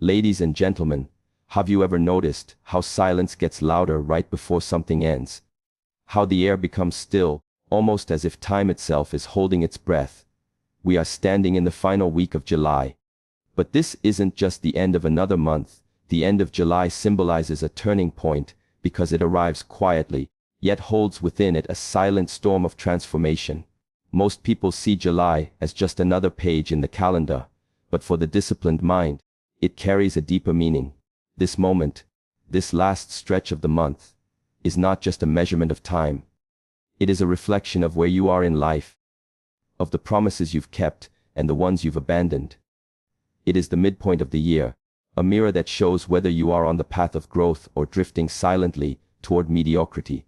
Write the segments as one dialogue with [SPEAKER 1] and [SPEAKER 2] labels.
[SPEAKER 1] Ladies and gentlemen, have you ever noticed how silence gets louder right before something ends? How the air becomes still, almost as if time itself is holding its breath. We are standing in the final week of July. But this isn't just the end of another month. The end of July symbolizes a turning point because it arrives quietly, yet holds within it a silent storm of transformation. Most people see July as just another page in the calendar, but for the disciplined mind, it carries a deeper meaning. This moment, this last stretch of the month, is not just a measurement of time. It is a reflection of where you are in life, of the promises you've kept and the ones you've abandoned. It is the midpoint of the year, a mirror that shows whether you are on the path of growth or drifting silently toward mediocrity.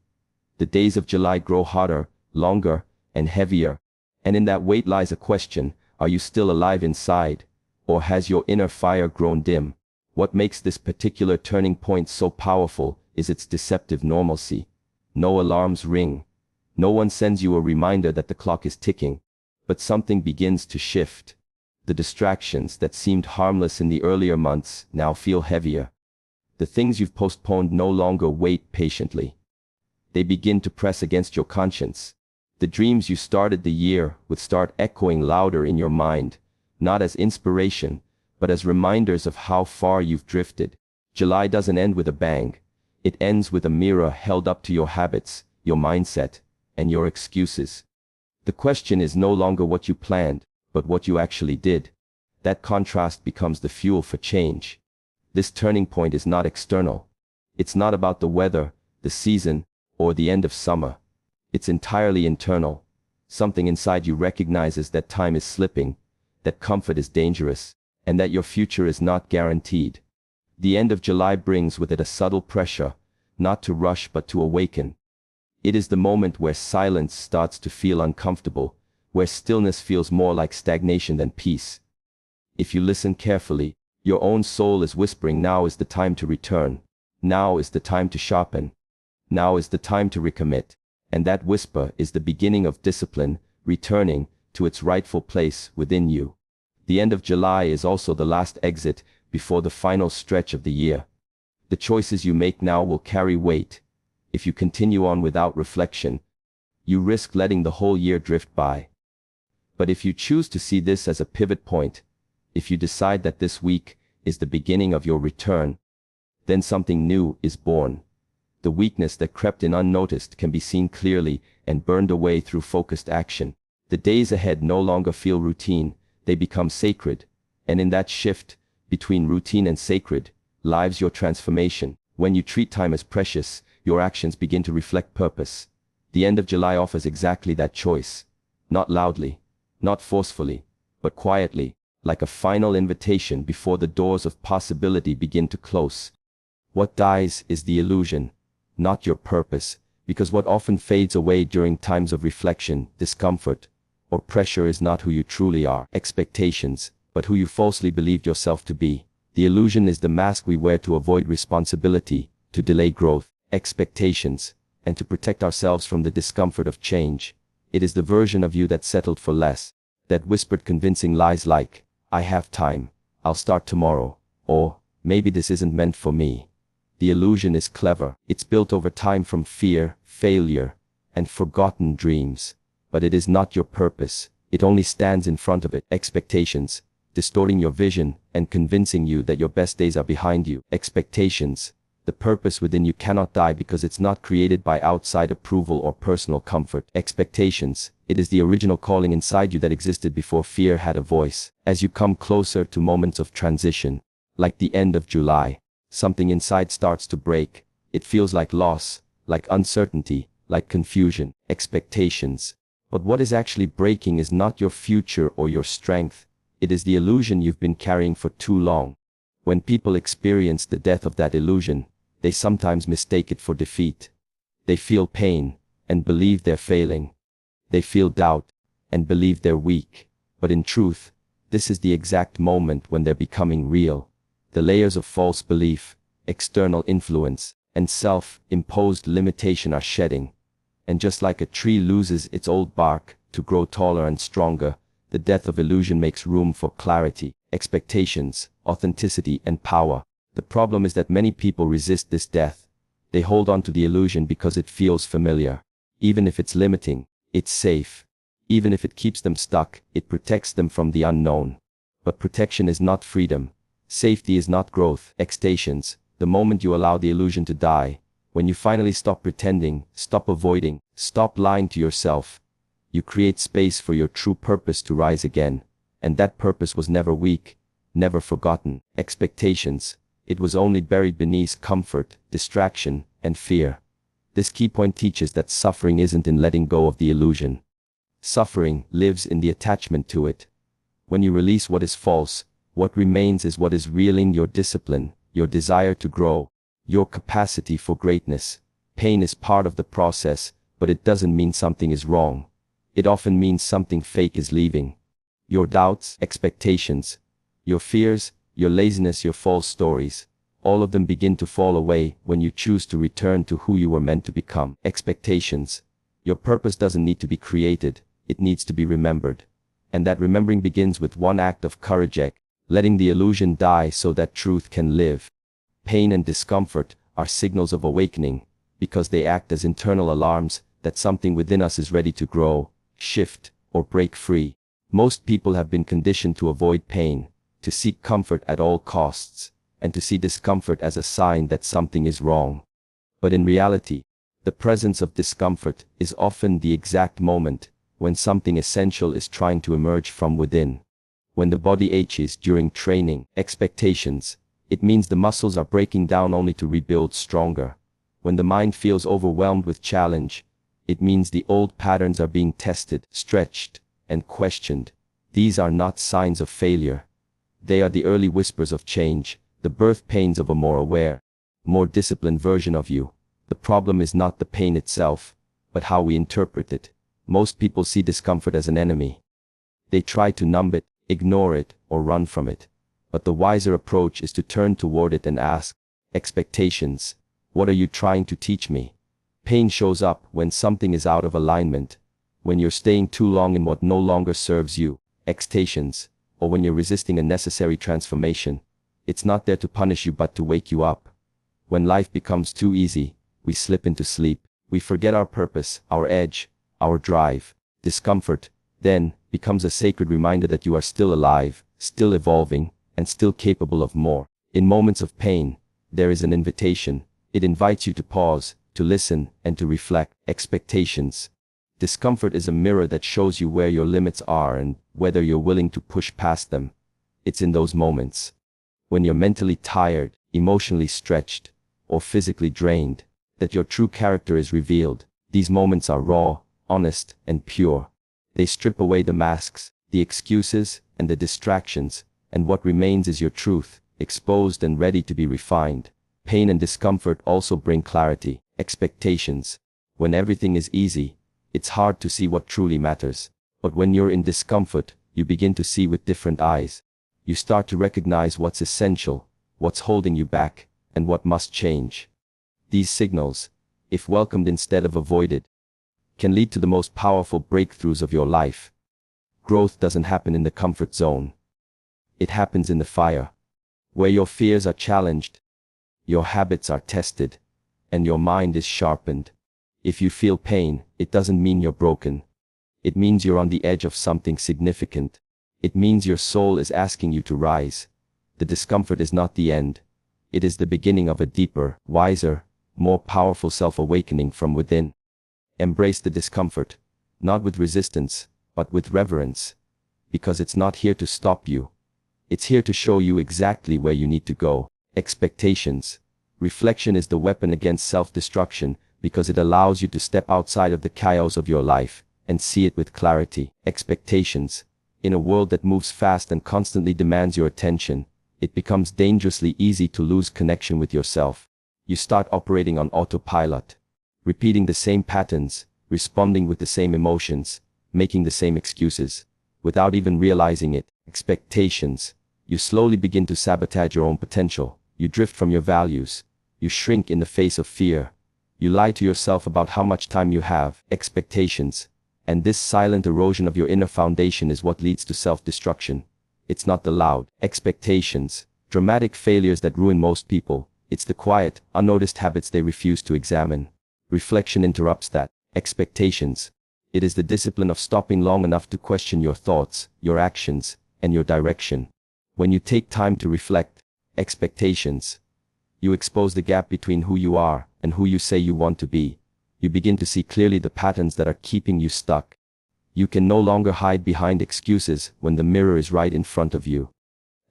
[SPEAKER 1] The days of July grow hotter, longer, and heavier, and in that weight lies a question: are you still alive inside, or has your inner fire grown dim? What makes this particular turning point so powerful is its deceptive normalcy. No alarms ring. No one sends you a reminder that the clock is ticking, but something begins to shift. The distractions that seemed harmless in the earlier months now feel heavier. The things you've postponed no longer wait patiently. They begin to press against your conscience. The dreams you started the year with start echoing louder in your mind, not as inspiration, but as reminders of how far you've drifted. July doesn't end with a bang. It ends with a mirror held up to your habits, your mindset, and your excuses. The question is no longer what you planned, but what you actually did. That contrast becomes the fuel for change. This turning point is not external. It's not about the weather, the season, or the end of summer. It's entirely internal. Something inside you recognizes that time is slipping, that comfort is dangerous, and that your future is not guaranteed. The end of July brings with it a subtle pressure, not to rush but to awaken. It is the moment where silence starts to feel uncomfortable, where stillness feels more like stagnation than peace. If you listen carefully, your own soul is whispering, now is the time to return. Now is the time to sharpen. Now is the time to recommit. And that whisper is the beginning of discipline, returning to its rightful place within you. The end of July is also the last exit before the final stretch of the year. The choices you make now will carry weight. If you continue on without reflection, you risk letting the whole year drift by. But if you choose to see this as a pivot point, if you decide that this week is the beginning of your return, then something new is born. The weakness that crept in unnoticed can be seen clearly and burned away through focused action. The days ahead no longer feel routine, they become sacred. And in that shift between routine and sacred lies your transformation. When you treat time as precious, your actions begin to reflect purpose. The end of July offers exactly that choice. Not loudly, not forcefully, but quietly, like a final invitation before the doors of possibility begin to close. What dies is the illusion, not your purpose, because what often fades away during times of reflection, discomfort, or pressure is not who you truly are, expectations, but who you falsely believed yourself to be. The illusion is the mask we wear to avoid responsibility, to delay growth, expectations, and to protect ourselves from the discomfort of change. It is the version of you that settled for less, that whispered convincing lies like, I have time, I'll start tomorrow, or, maybe this isn't meant for me. The illusion is clever. It's built over time from fear, failure, and forgotten dreams. But it is not your purpose. It only stands in front of it. Expectations, distorting your vision and convincing you that your best days are behind you. Expectations, the purpose within you cannot die because it's not created by outside approval or personal comfort. Expectations, it is the original calling inside you that existed before fear had a voice. As you come closer to moments of transition, like the end of July, something inside starts to break. It feels like loss, like uncertainty, like confusion. Expectations. But what is actually breaking is not your future or your strength. It is the illusion you've been carrying for too long. When people experience the death of that illusion, they sometimes mistake it for defeat. They feel pain and believe they're failing. They feel doubt and believe they're weak. But in truth, this is the exact moment when they're becoming real. The layers of false belief, external influence, and self-imposed limitation are shedding. And just like a tree loses its old bark to grow taller and stronger, the death of illusion makes room for clarity. Expectations, authenticity, and power. The problem is that many people resist this death. They hold on to the illusion because it feels familiar. Even if it's limiting, it's safe. Even if it keeps them stuck, it protects them from the unknown. But protection is not freedom. Safety is not growth. Expectations. The moment you allow the illusion to die, when you finally stop pretending, stop avoiding, stop lying to yourself, you create space for your true purpose to rise again. And that purpose was never weak, never forgotten. Expectations. It was only buried beneath comfort, distraction, and fear. This key point teaches that suffering isn't in letting go of the illusion. Suffering lives in the attachment to it. When you release what is false, what remains is what is real: in your discipline, your desire to grow, your capacity for greatness. Pain is part of the process, but it doesn't mean something is wrong. It often means something fake is leaving. Your doubts, expectations, your fears, your laziness, your false stories, all of them begin to fall away when you choose to return to who you were meant to become. Expectations. Your purpose doesn't need to be created, it needs to be remembered. And that remembering begins with one act of courage, letting the illusion die so that truth can live. Pain and discomfort are signals of awakening, because they act as internal alarms that something within us is ready to grow, shift, or break free. Most people have been conditioned to avoid pain, to seek comfort at all costs, and to see discomfort as a sign that something is wrong. But in reality, the presence of discomfort is often the exact moment when something essential is trying to emerge from within. When the body aches during training, expectations, it means the muscles are breaking down only to rebuild stronger. When the mind feels overwhelmed with challenge, it means the old patterns are being tested, stretched, and questioned. These are not signs of failure. They are the early whispers of change, the birth pains of a more aware, more disciplined version of you. The problem is not the pain itself, but how we interpret it. Most people see discomfort as an enemy. They try to numb it, ignore it, or run from it. But the wiser approach is to turn toward it and ask, expectations, what are you trying to teach me? Pain shows up when something is out of alignment, when you're staying too long in what no longer serves you, expectations, or when you're resisting a necessary transformation. It's not there to punish you but to wake you up. When life becomes too easy, we slip into sleep. We forget our purpose, our edge, our drive. Discomfort, then, becomes a sacred reminder that you are still alive, still evolving, and still capable of more. In moments of pain, there is an invitation. It invites you to pause, to listen, and to reflect. Expectations. Discomfort is a mirror that shows you where your limits are and whether you're willing to push past them. It's in those moments, when you're mentally tired, emotionally stretched, or physically drained, that your true character is revealed. These moments are raw, honest, and pure. They strip away the masks, the excuses, and the distractions, and what remains is your truth, exposed and ready to be refined. Pain and discomfort also bring clarity. Expectations. When everything is easy, it's hard to see what truly matters. But when you're in discomfort, you begin to see with different eyes. You start to recognize what's essential, what's holding you back, and what must change. These signals, if welcomed instead of avoided, can lead to the most powerful breakthroughs of your life. Growth doesn't happen in the comfort zone. It happens in the fire, where your fears are challenged, your habits are tested, and your mind is sharpened. If you feel pain, it doesn't mean you're broken. It means you're on the edge of something significant. It means your soul is asking you to rise. The discomfort is not the end. It is the beginning of a deeper, wiser, more powerful self-awakening from within. Embrace the discomfort, not with resistance, but with reverence. Because it's not here to stop you. It's here to show you exactly where you need to go. Expectations. Reflection is the weapon against self-destruction, because it allows you to step outside of the chaos of your life and see it with clarity. Expectations. In a world that moves fast and constantly demands your attention, it becomes dangerously easy to lose connection with yourself. You start operating on autopilot, repeating the same patterns, responding with the same emotions, making the same excuses, without even realizing it. Expectations. You slowly begin to sabotage your own potential. You drift from your values. You shrink in the face of fear. You lie to yourself about how much time you have. Expectations. And this silent erosion of your inner foundation is what leads to self-destruction. It's not the loud expectations dramatic failures that ruin most people. It's the quiet, unnoticed habits they refuse to examine. Reflection interrupts that. Expectations. It is the discipline of stopping long enough to question your thoughts, your actions, and your direction. When you take time to reflect, expectations, you expose the gap between who you are and who you say you want to be. You begin to see clearly the patterns that are keeping you stuck. You can no longer hide behind excuses when the mirror is right in front of you.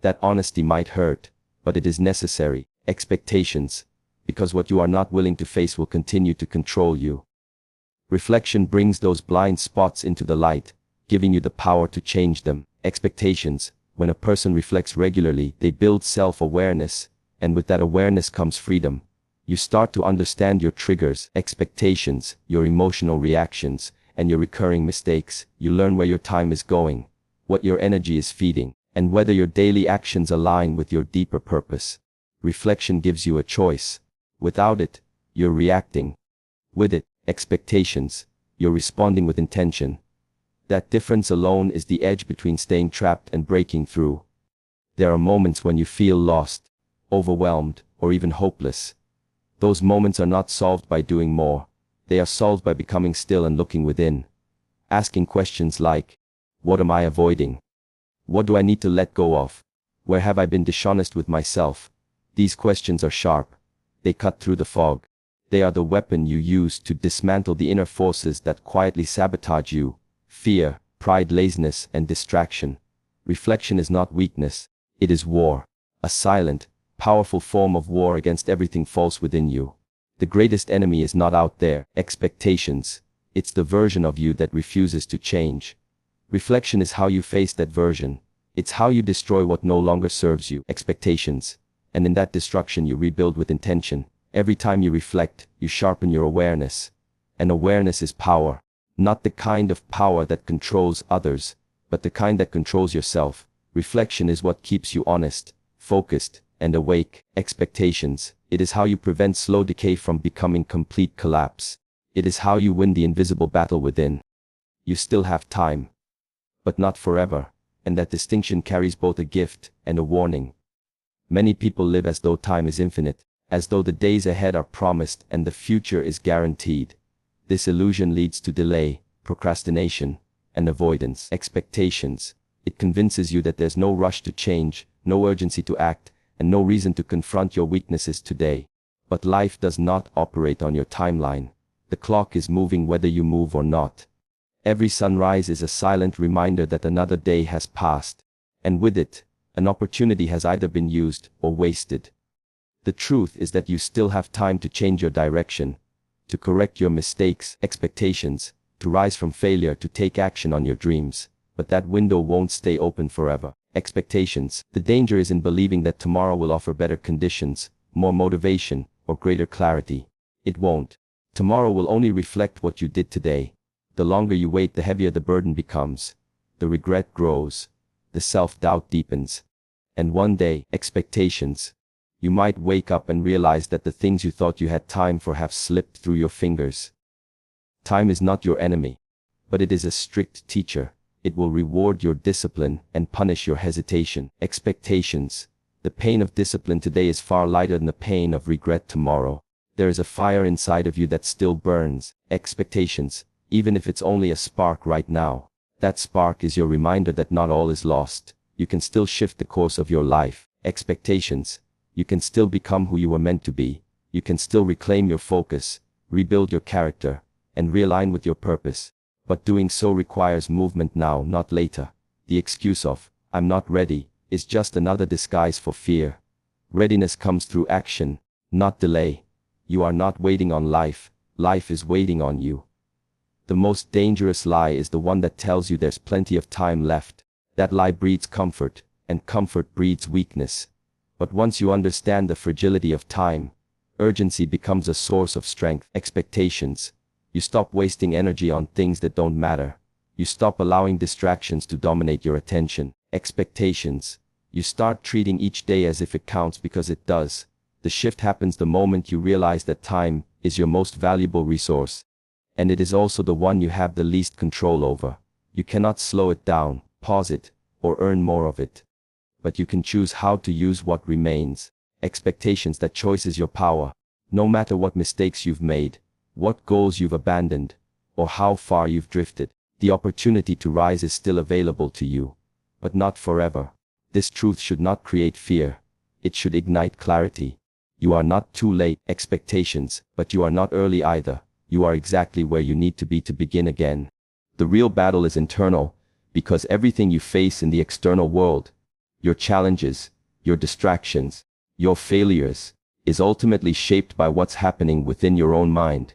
[SPEAKER 1] That honesty might hurt, but it is necessary. Expectations, because what you are not willing to face will continue to control you. Reflection brings those blind spots into the light, giving you the power to change them. Expectations. When a person reflects regularly, they build self-awareness, and with that awareness comes freedom. You start to understand your triggers, expectations, your emotional reactions, and your recurring mistakes. You learn where your time is going, what your energy is feeding, and whether your daily actions align with your deeper purpose. Reflection gives you a choice. Without it, you're reacting. With it, expectations, you're responding with intention. That difference alone is the edge between staying trapped and breaking through. There are moments when you feel lost, overwhelmed, or even hopeless. Those moments are not solved by doing more. They are solved by becoming still and looking within. Asking questions like, what am I avoiding? What do I need to let go of? Where have I been dishonest with myself? These questions are sharp. They cut through the fog. They are the weapon you use to dismantle the inner forces that quietly sabotage you. Fear, pride, laziness, and distraction. Reflection is not weakness. It is war. A silent, powerful form of war against everything false within you. The greatest enemy is not out there, expectations. It's the version of you that refuses to change. Reflection is how you face that version. It's how you destroy what no longer serves you, expectations. And in that destruction you rebuild with intention. Every time you reflect, you sharpen your awareness. And awareness is power. Not the kind of power that controls others, but the kind that controls yourself. Reflection is what keeps you honest, focused, and awake. Expectations. It is how you prevent slow decay from becoming complete collapse. It is how you win the invisible battle within. You still have time, but not forever, and that distinction carries both a gift and a warning. Many people live as though time is infinite, as though the days ahead are promised and the future is guaranteed. This illusion leads to delay, procrastination, and avoidance. Expectations. It convinces you that there's no rush to change, no urgency to act, and no reason to confront your weaknesses today. But life does not operate on your timeline. The clock is moving whether you move or not. Every sunrise is a silent reminder that another day has passed, and with it, an opportunity has either been used or wasted. The truth is that you still have time to change your direction, to correct your mistakes, expectations, to rise from failure, to take action on your dreams. But that window won't stay open forever. Expectations. The danger is in believing that tomorrow will offer better conditions, more motivation, or greater clarity. It won't. Tomorrow will only reflect what you did today. The longer you wait, the heavier the burden becomes. The regret grows. The self-doubt deepens. And one day, expectations. You might wake up and realize that the things you thought you had time for have slipped through your fingers. Time is not your enemy, but it is a strict teacher. It will reward your discipline and punish your hesitation. Expectations. The pain of discipline today is far lighter than the pain of regret tomorrow. There is a fire inside of you that still burns. Expectations. Even if it's only a spark right now. That spark is your reminder that not all is lost. You can still shift the course of your life. Expectations. You can still become who you were meant to be. You can still reclaim your focus, rebuild your character, and realign with your purpose. But doing so requires movement now, not later. The excuse of, I'm not ready, is just another disguise for fear. Readiness comes through action, not delay. You are not waiting on life. Life is waiting on you. The most dangerous lie is the one that tells you there's plenty of time left. That lie breeds comfort, and comfort breeds weakness. But once you understand the fragility of time, urgency becomes a source of strength. Expectations. You stop wasting energy on things that don't matter. You stop allowing distractions to dominate your attention. Expectations. You start treating each day as if it counts because it does. The shift happens the moment you realize that time is your most valuable resource. And it is also the one you have the least control over. You cannot slow it down, pause it, or earn more of it. but you can choose how to use what remains. Expectations that choice is your power. No matter what mistakes you've made, what goals you've abandoned, or how far you've drifted, the opportunity to rise is still available to you, but not forever. This truth should not create fear. It should ignite clarity. You are not too late, expectations, but you are not early either. You are exactly where you need to be to begin again. The real battle is internal, because everything you face in the external world, your challenges, your distractions, your failures, is ultimately shaped by what's happening within your own mind.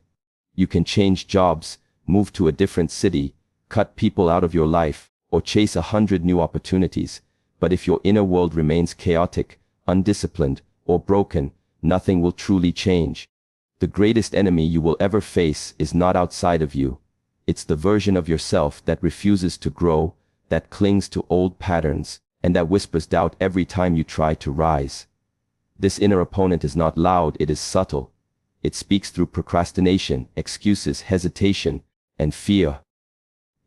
[SPEAKER 1] You can change jobs, move to a different city, cut people out of your life, or chase 100 new opportunities, but if your inner world remains chaotic, undisciplined, or broken, nothing will truly change. The greatest enemy you will ever face is not outside of you. It's the version of yourself that refuses to grow, that clings to old patterns, and that whispers doubt every time you try to rise. This inner opponent is not loud, it is subtle. It speaks through procrastination, excuses, hesitation, and fear.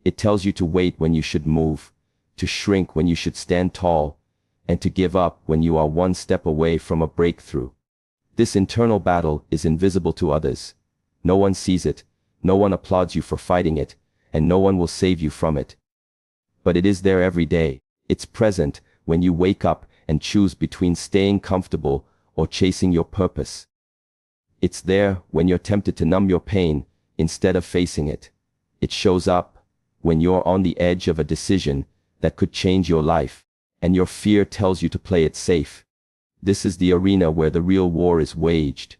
[SPEAKER 1] It tells you to wait when you should move, to shrink when you should stand tall, and to give up when you are one step away from a breakthrough. This internal battle is invisible to others. No one sees it, no one applauds you for fighting it, and no one will save you from it. But it is there every day. It's present when you wake up and choose between staying comfortable or chasing your purpose. It's there when you're tempted to numb your pain instead of facing it. It shows up when you're on the edge of a decision that could change your life, and your fear tells you to play it safe. This is the arena where the real war is waged.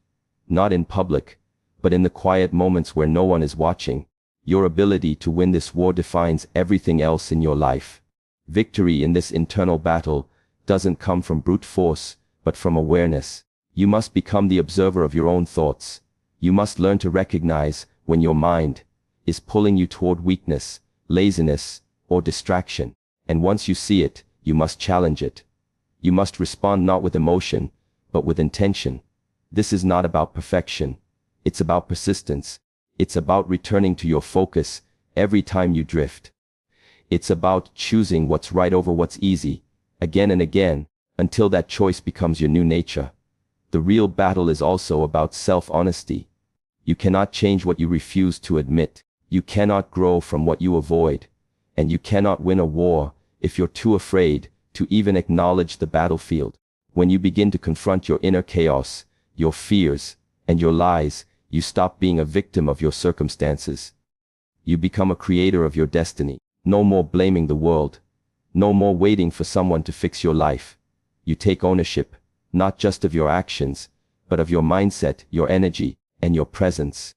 [SPEAKER 1] Not in public, but in the quiet moments where no one is watching. Your ability to win this war defines everything else in your life. Victory in this internal battle doesn't come from brute force, but from awareness. You must become the observer of your own thoughts. You must learn to recognize when your mind is pulling you toward weakness, laziness, or distraction. And once you see it, you must challenge it. You must respond not with emotion, but with intention. This is not about perfection. It's about persistence. It's about returning to your focus every time you drift. It's about choosing what's right over what's easy, again and again, until that choice becomes your new nature. The real battle is also about self-honesty. You cannot change what you refuse to admit. You cannot grow from what you avoid. And you cannot win a war if you're too afraid to even acknowledge the battlefield. When you begin to confront your inner chaos, your fears, and your lies, you stop being a victim of your circumstances. You become a creator of your destiny. No more blaming the world. No more waiting for someone to fix your life. You take ownership, not just of your actions, but of your mindset, your energy, and your presence.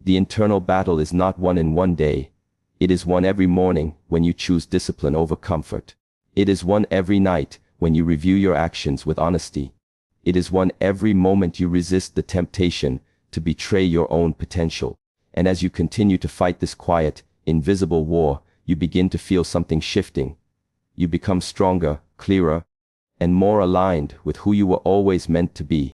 [SPEAKER 1] The internal battle is not won in one day. It is won every morning when you choose discipline over comfort. It is won every night when you review your actions with honesty. It is won every moment you resist the temptation to betray your own potential. And as you continue to fight this quiet, invisible war, you begin to feel something shifting. You become stronger, clearer, and more aligned with who you were always meant to be.